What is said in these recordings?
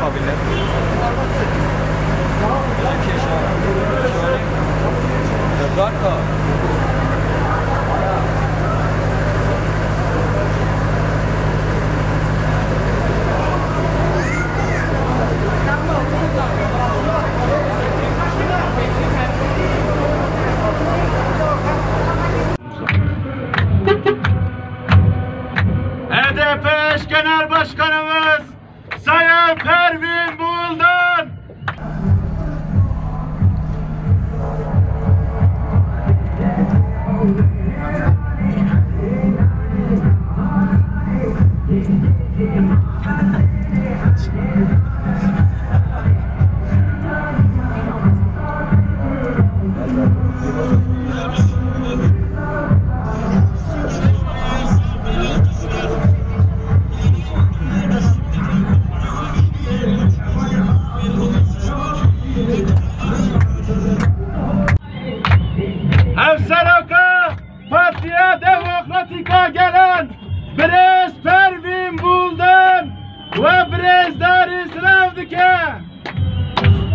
kabinler. Zarka. HDP eş genel başkanımız Sayın Pervin Buldan. Hevseraka Partiye Demokratika gelen Brez Pervin Buldan ve Brezdar İslam dike.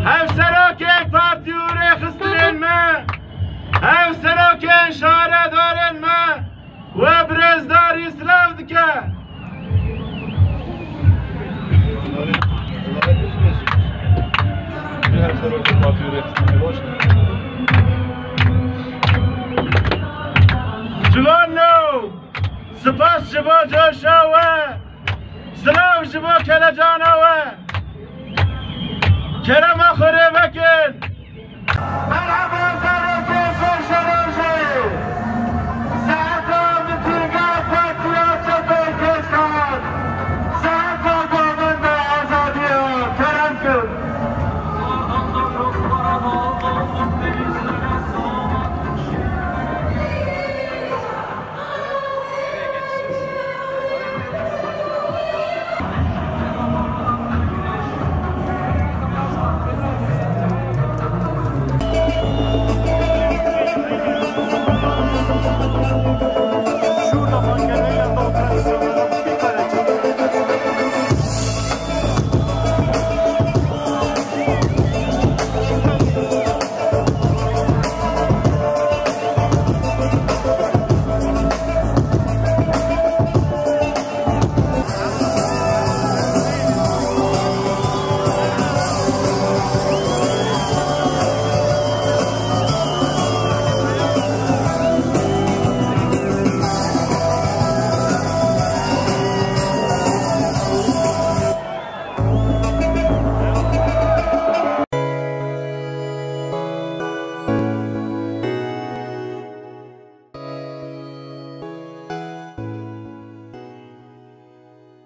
Hevseraka Parti ure xistin me, Hevseraka şare daren me ve Brezdar İslam dike. جوانو سپاس جبا جوشاوه سلام جبا کل جاناوه کرم آخر